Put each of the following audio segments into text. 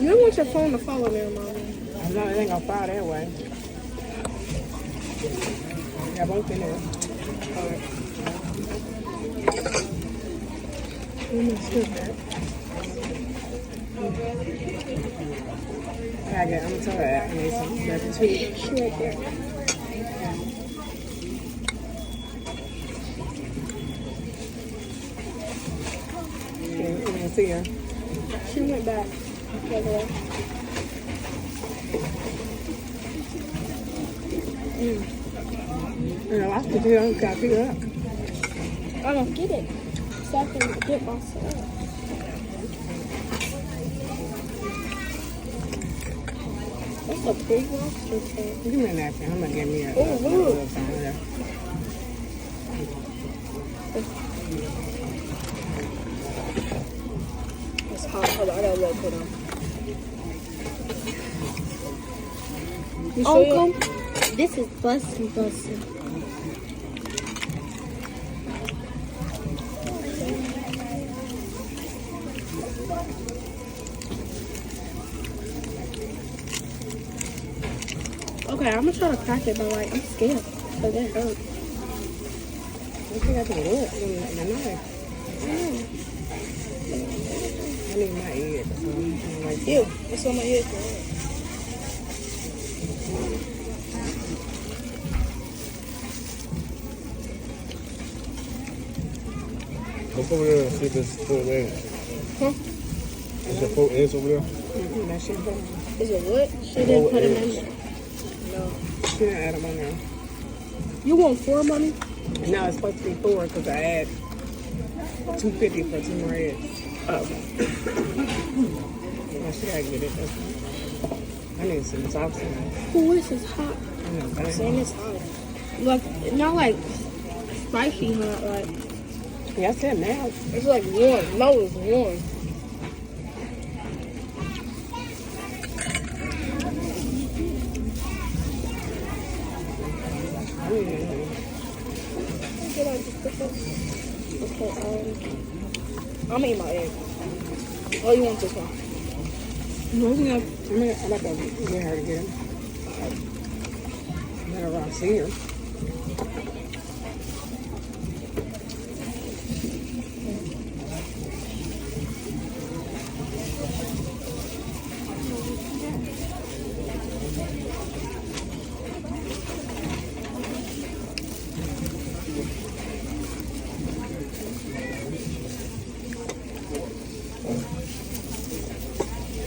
You don't want your phone to follow me, Mama. No, it ain't gonna fall that way. Yeah, both in there. Alright. Let me scoop that. I'm gonna tell her that. I need some better too. She right there. You didn't see her. She went back. The other way. You know, I still don't got pick her up. I don't get it. So I can get myself. That's a big lobster tank. Give me a napkin. I'm gonna get me a look. It's hot. Hold on, I gotta look for them. Uncle, this is bussin'. Okay, I'm gonna try to crack it, but like, I'm scared. Because it hurts. I think I can look in the knife. I need my egg. Like, Ew, it's on my head. Look over there and see if it's full eggs. Huh? Is there full eggs over there? that shit done. Is it what? She didn't put them in there. No. She didn't add them on there. You want 4, Mommy? No, it's supposed to be 4 because I add $2.50 for 2 more eggs. Oh. Yeah, she gotta get it. I need some sauce in it. Ooh, this is hot. I know, but Same as hot. Like, not like spicy hot, like. yeah, I said now. It's like warm. No, it's warm. Okay, I'm gonna eat my egg. Oh, you want this one? No, you know, I like to get her to get them. Whenever I see her.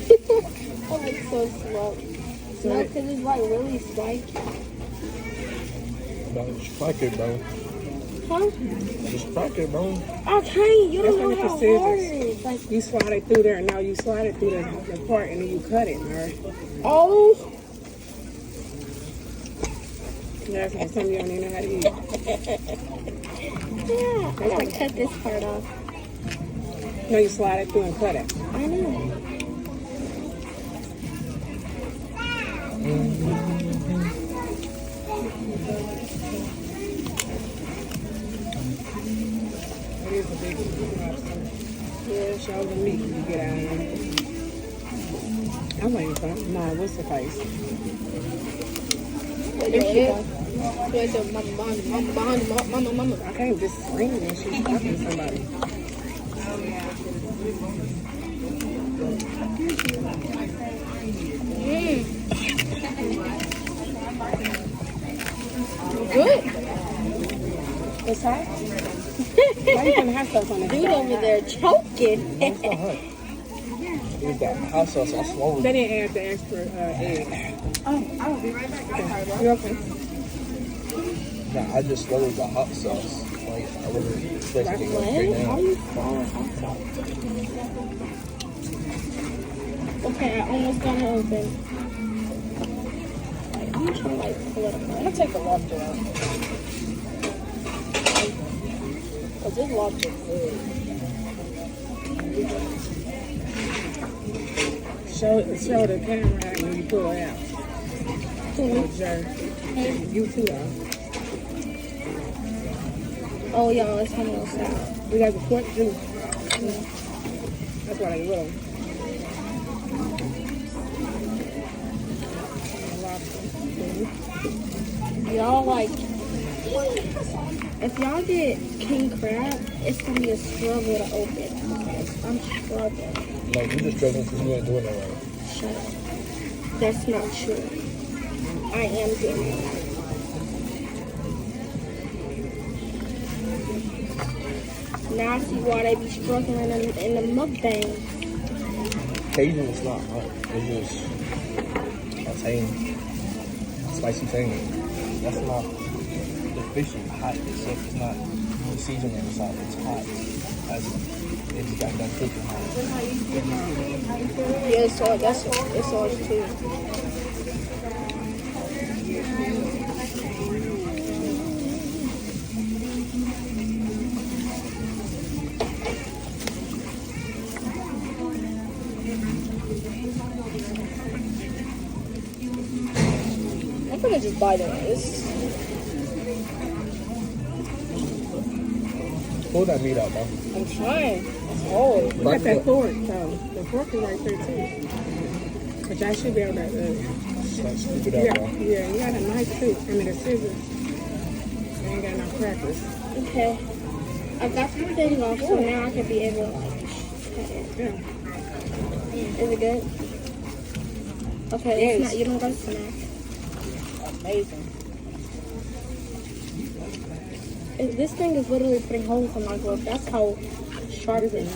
Oh, it's so slow. No, because it's like really spiky. No, just crack it, bro. Huh? Just crack it, bro. I can't. You don't That's know like how the hard scissors. it is. Like, You slide it through there, and now you slide it through the part, and then you cut it, alright? oh. That's like something you don't even know how to eat. Yeah, I gotta cut this part off. No, you slide it through and cut it. I know. It is a big lobster. Yeah, show the meat when you get out of here. I'm waiting for mine. What's the face? Mama. I can't just scream when she's talking to somebody. Good. What's that? Why you putting hot sauce on it? Dude over there choking. It's not hot. Leave that hot sauce on slowly. They didn't add the extra egg. Oh, I will be right back. I'm sorry, You okay? Nah, I just lowered the hot sauce. Like, I wasn't expecting it to go straight What? How down. you swallow hot sauce? Okay, I almost got it open. Like, I'm trying to like pull it apart. I'm gonna take the lobster out. Cause this lobster is good. Show the camera when you pull it out. Mhm. You too, though. Oh, y'all, it's almost out. We got the pork too. That's why they little. y'all like, if y'all get king crab, it's gonna be a struggle to open. I'm struggling. No, you just struggling because you ain't doing it right. Shut up. That's not true. I am doing it. Now I see why they be struggling in the mukbang. Cajun is not hot. It's just a tang. Spicy tang. That's not the fish is hot itself. It's not the seasoning on the side. It's hot. It's got that cooking hot. Yeah, so it's sauce too. I'm gonna just bite it. Pull that meat out, bro. I'm trying. It's hard. You got that fork, though. The fork is right there, too. But y'all should be able to... Scoop it out, bro. Yeah, you got a knife, too. I mean, a scissors. I ain't got no crackers. Okay. I got the thing off, so now I can be able to like cut it. Yeah. Is it good? Okay, Yes. it's not. You don't got to snack. Amazing. This thing is literally putting holes in my glove. That's how sharp it is.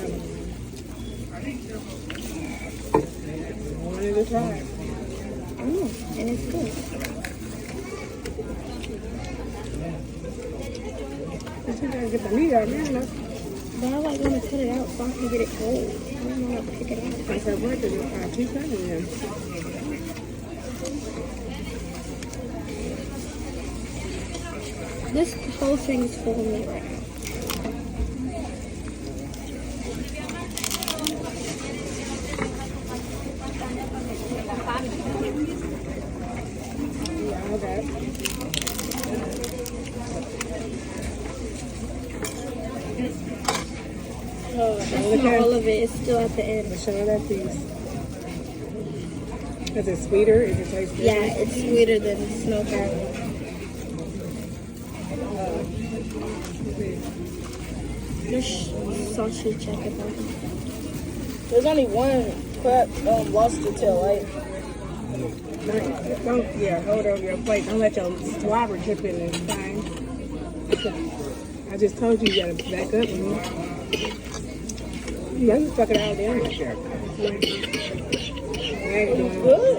I wanted to try it. And it's good. But you gotta get the meat out now, no? But I like want to cut it out so I can get it cold. I don't want to pick it out. That's her birthday. Keep cutting them. This whole thing is full of me right now. Yeah, okay. That's not all of it. It's still at the end. Show her that piece. Is it sweeter? Is it taste Yeah, it's sweeter than snow crab. There's sausage check it out. There's only one crab lobster tail, right? Don't, yeah, hold over your plate. Don't let your slobber drip in this thing. I just told you you gotta back up. You just stuck it all down right there. I ain't doing Good.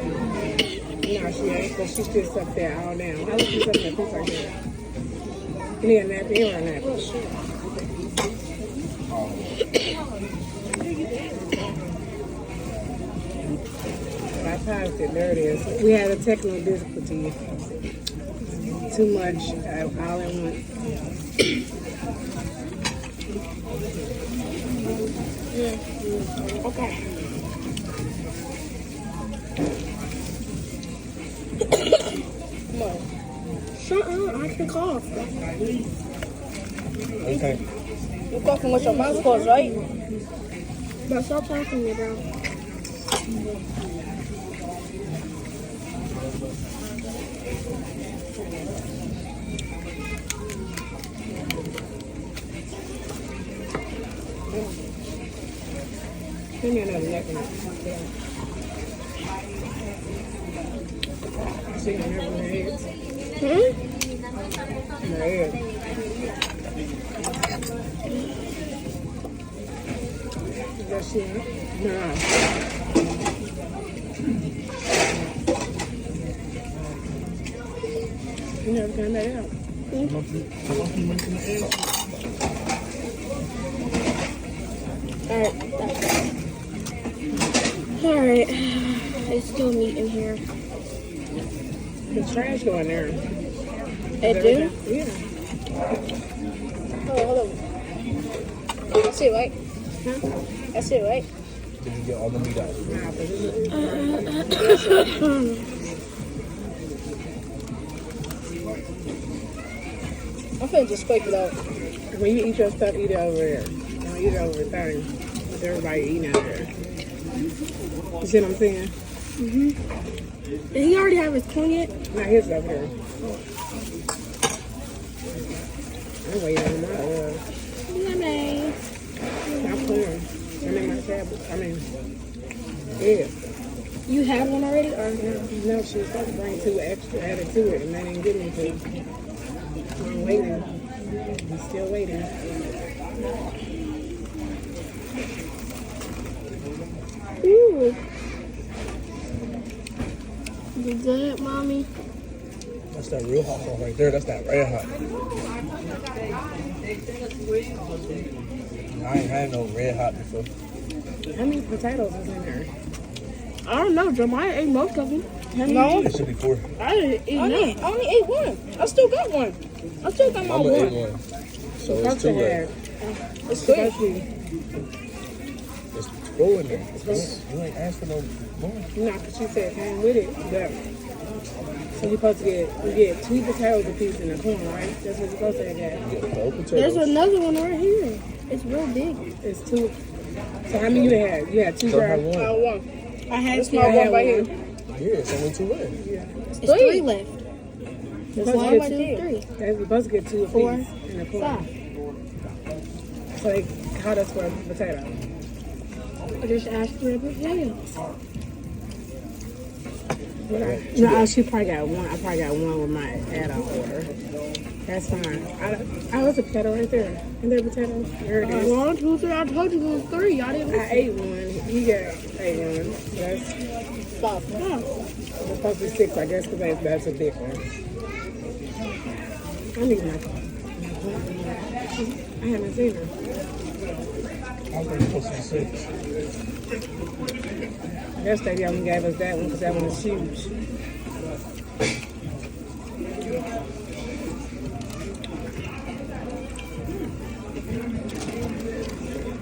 No, she ain't, but she still stuck there all down. I look you stuck in that piece right here. You need a napkin or a napkin? I paused it. There it is. We had a technical difficulty. Too much all at once. Okay. Come on. Shut up. I can cough. Okay. You're coughing with your mouth closed, right? But stop talking to me, bro. Give me another napkin. See, I never my head. My head. Is that shit? No. You never found that out. Alright. There's still meat in here. The trash go in there. It do? Yeah. Oh, hold on. That's it, right? Huh? That's it, right? Did you get all the meat out? Nah, but it's I'm finna just scrape it out. when you eat your stuff, eat it over there. Don't eat it over there. With everybody eating out there. You see what I'm saying? Did he already have his corn yet? Not his over here. I'm waiting on my Yummy. my corn. I mean my cabbage. I mean, yeah. You had one already, or No, she was supposed to bring 2 extra added to it, and they didn't give me 2. I'm waiting. I'm still waiting. ooh, you good, mommy? That's that real hot sauce right there. That's that red hot. I ain't had no red hot before. How many potatoes is in there? I don't know. Jeremiah ate most of them. No. It should be 4. I didn't eat none. I only ate one. I still got one. I still got my Mama ate one. one. So Supposed it's to 2 have. left. It's Supposed three. to be. It's 4 in there. You ain't asked for no more. No, because she said it came with it. But so you're supposed to get 2 potatoes a piece in the corn, right? That's what you're supposed to have. You get 4 potatoes. There's another one right here. It's real big. It's 2. So how many you had? You had 2 Don't have grams? one. One. I had This my one right here. Yeah, it's only 2 left. It's three left. You're One, supposed to two, get three. You're supposed to get 2 a Four, piece in the corn. 5. So they caught us for a potato. I just asked for a potato. No, she probably got one. I probably got one with my add-on order. That's fine. There's a potato right there. Isn't there a potato? There it is. 1, 2, 3. I told you it was 3. Y'all didn't. I ate one. He got ate one. That's 5. it's supposed to be 6, I guess, because that's a big one. I need my. I haven't seen her. I was supposed to be 6. I guess they only gave us that one because that one is huge.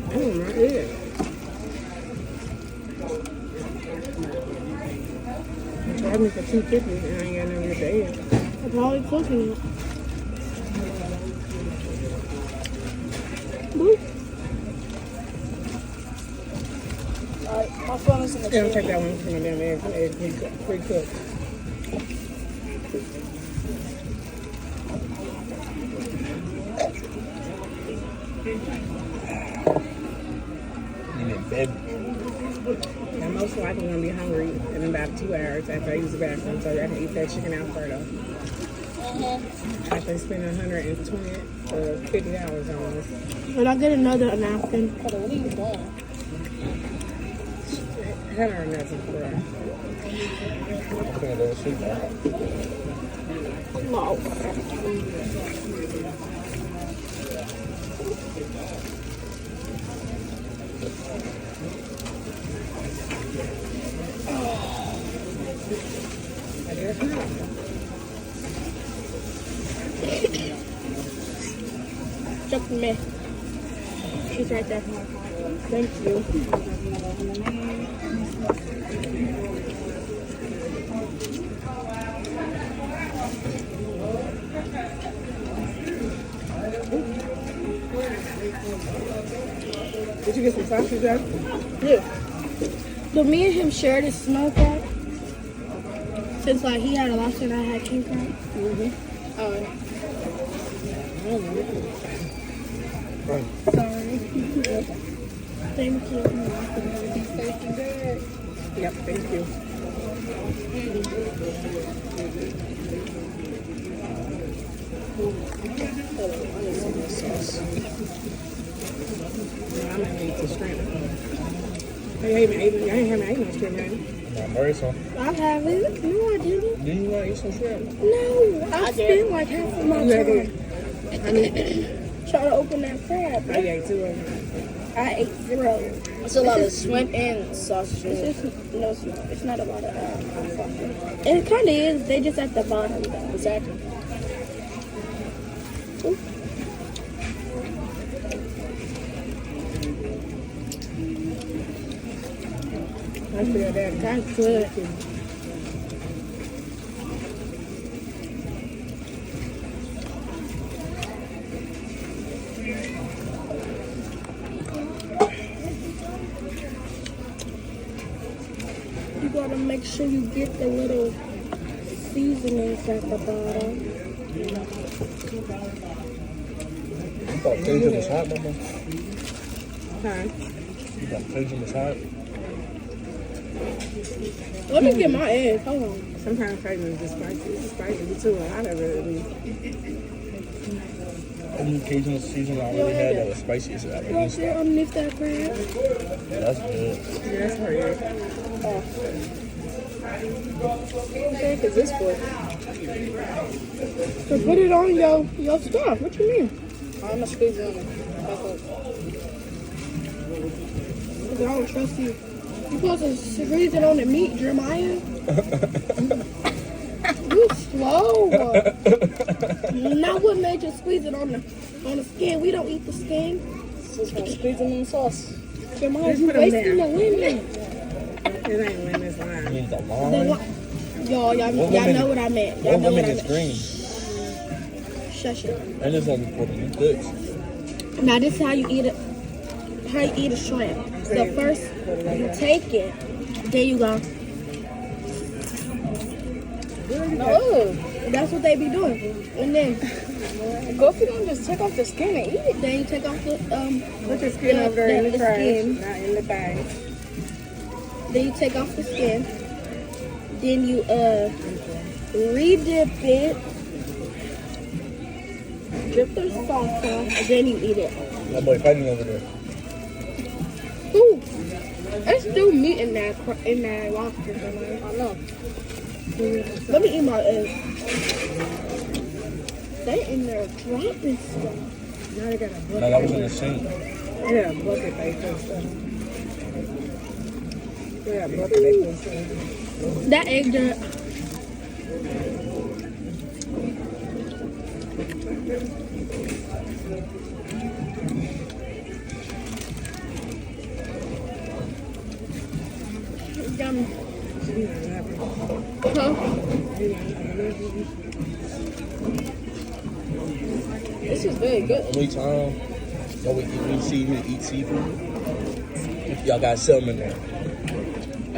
Oh my god. You charged me for $2.50 and I ain't got nothing to pay. I'm probably cooking it. Boop. Alright, my phone is in the They don't take that one from the damn egg pre-cooked. You need bed. I'm most likely going to be hungry in about 2 hours after I use the bathroom, so I can eat that chicken Alfredo. After spending $120 to $50 on this. When I get another napkin. I haven't heard nothing before. I think that was sweet, man. No. I guess not. Check me. She's right there. Thank you. Did you get some sausage out? Yeah. So me and him shared a snow crab. Since like he had a lobster and I had king crab. Right. Sorry. Thank you. Yep, thank you. I'm gonna eat the shrimp. I haven't eaten no shrimp, man. Now, Murray, so. I haven't. No, I didn't. Didn't you want to eat some shrimp? No, I spent like half of my You had time it. I mean, trying to open that crab. I ate 2 of them. I ate 0. It's a lot of shrimp and sausage. It's just, no, it's not a lot of it kind of is. They just at the bottom though. Exactly. I feel that. That's good. You got a make sure you get the little seasonings at the bottom. You thought Cajun was hot, mama? Huh? You thought Cajun was hot? Let me get my egg. Hold on. Sometimes Cajun is just spicy. It's spicy too. A lot of it at least. Only Cajun season I really had that was spicy is that You want to see underneath that crab? Yeah, that's good. Yeah, that's pretty good. What the heck is this for? To put it on your stuff. What you mean? I'm gonna squeeze it on it. Because I don't trust you. You supposed to squeeze it on the meat, Jeremiah? You slow. Now what made you squeeze it on the skin? We don't eat the skin. Just gonna squeeze them in the sauce. Jeremiah, Just you put 'em wasting the down. lemon. It ain't when this I line. mean, the The lime. li- Y'all lemon know is- what I meant. Y'all What know what lemon I is meant. green? Shush it. And it's only for the new goods. Now this is how you eat it. How you eat a shrimp. So first you take it, then you go. No. That's what they be doing. And then Go if you don't just take off the skin and eat it. then you take off the Put your skin over there in the the trash, skin. not in the bag. Then you take off the skin. Then you re-dip it. Dip the sauce on, and then you eat it. My boy fighting over there. Ooh, there's still meat in that lobster. I know. Let me eat my egg. They in there dropping stuff. Now they got a bucket. No, that was in the sink. Yeah, bucket they put stuff. Yeah, bucket they put stuff. That egg done. Yummy. Huh? This is very good. Only time that we see me eat seafood, if y'all got salmon there.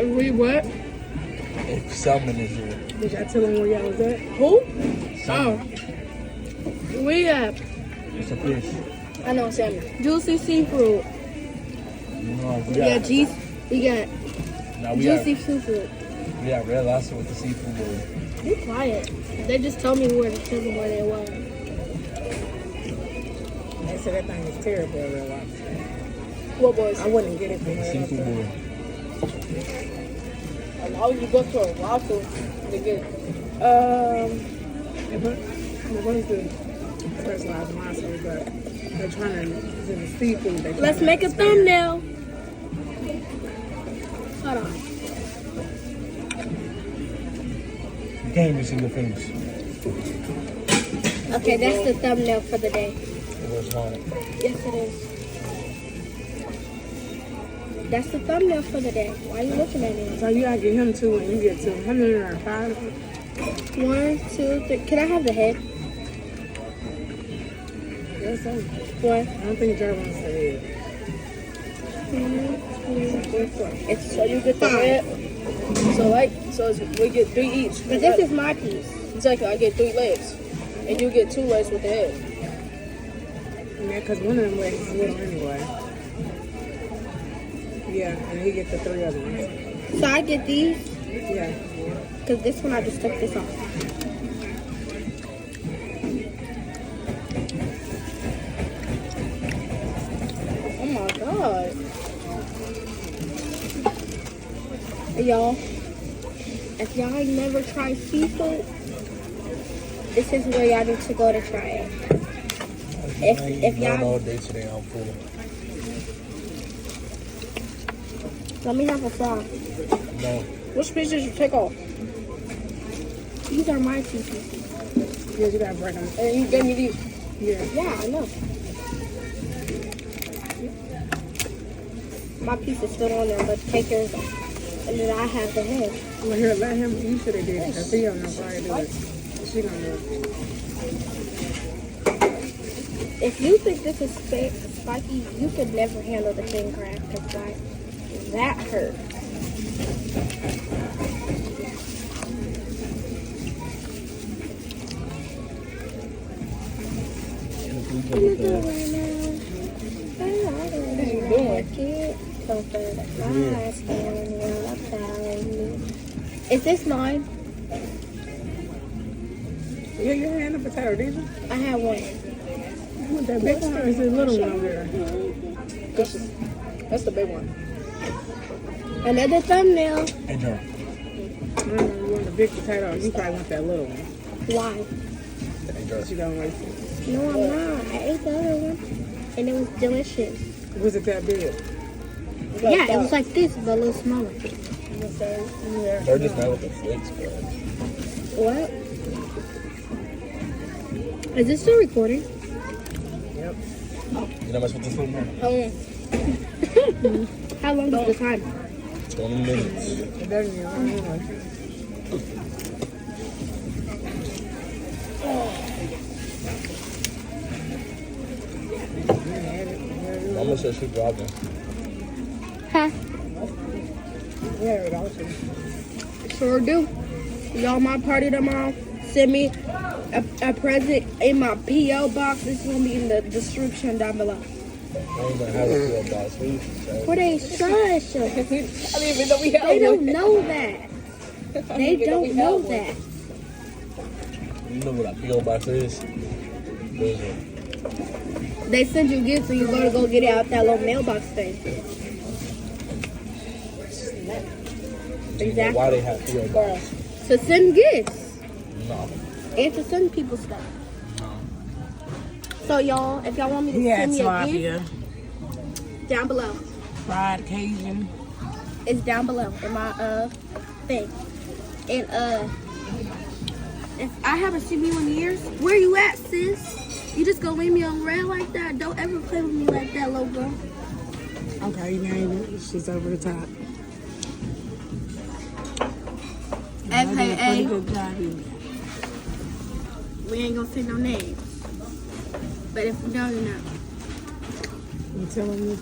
We what? If salmon is there. Did y'all tell them where y'all was at? Who? Salmon. Oh. We have It's a fish. I know salmon. juicy seafood. You know, We got juice. We got now we juicy got, seafood. we got red lobster with the seafood bowl. Be quiet. They just told me where to tell them where they were. They said that thing was terrible, real lobster. What boys? I wouldn't get it from Red Seafood Lobster. bowl. Why would you go to a lobster to get What is the specialized monster? But they're trying to do the seafood. Let's make a thumbnail. Hold on. You can't even see your face. Okay, that's the thumbnail for the day. It was hard. Yes, it is. That's the thumbnail for the day. Why are you looking at me? So you gotta get him two and you get two. How many are 5? 1, 2, 3. Can I have the head? That's all. What? I don't think Joe wants to eat. 2, 3, 4. It's so you get the head? So we get 3 each. But this is my piece. Exactly, I get 3 legs. And you get 2 legs with the head. Yeah, because one of them legs is little anyway. Yeah, and he gets the 3 other ones. So I get these, Yeah. because this one I just took this off. Oh my god. Y'all, if y'all ain't never tried seafood, this is where y'all need to go to try it. If Not y'all, all day today, I'm full. let me have a fry. No. Which piece did you take off? These are my pieces. Yeah, you gotta break them. And you gave me these. Yeah. Yeah, I know. My piece is still on there, but take yours off. And then I have the head. Well, here, let him. You should have did it because he don't know how to do it. She gonna do it. If you think this is spiky, you could never handle the king crab because like that hurt. Is this mine? Yeah, you had a potato, did you? I have one. You want that big one or is it a little one over there? That's the big one. Another thumbnail. Enjoy. You want the big potato. You probably want that little one. Why? Enjoy. You don't waste it. No, I'm not. I ate the other one, and it was delicious. Was it that big? Yeah, it was like this, but a little smaller. They're just not with the flakes, bro. What? Is this still recording? Yep. You know what's with this one, man? How long is the time? 20 minutes. It doesn't even matter. Mama said she's driving. Huh? Yeah, it also. Sure do. Y'all, my party tomorrow. Send me a present in my P.O. box. It's going to be in the description down below. I don't even have a feel about it. For they shush. I didn't even know we had They one. don't know that. They don't know that. You know what a PO box is? There's a They send you gifts and you go get it out that little mailbox thing. Do you know why Exactly. they have PO box? To send gifts No. and to send people stuff. So y'all, if y'all want me to He had send me a tilapia, gift, down below. fried Cajun. It's down below in my thing. And if I haven't seen you in years, where you at, sis? You just gonna leave me on red like that? Don't ever play with me like that, little girl. Okay, you named it. She's over the top. I did a pretty AKA, good job in we ain't gonna say no names. But if you know, you know. You telling me?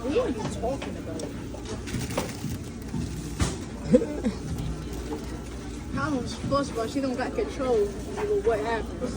What are you talking about? How am I supposed to? She don't got control over what happens.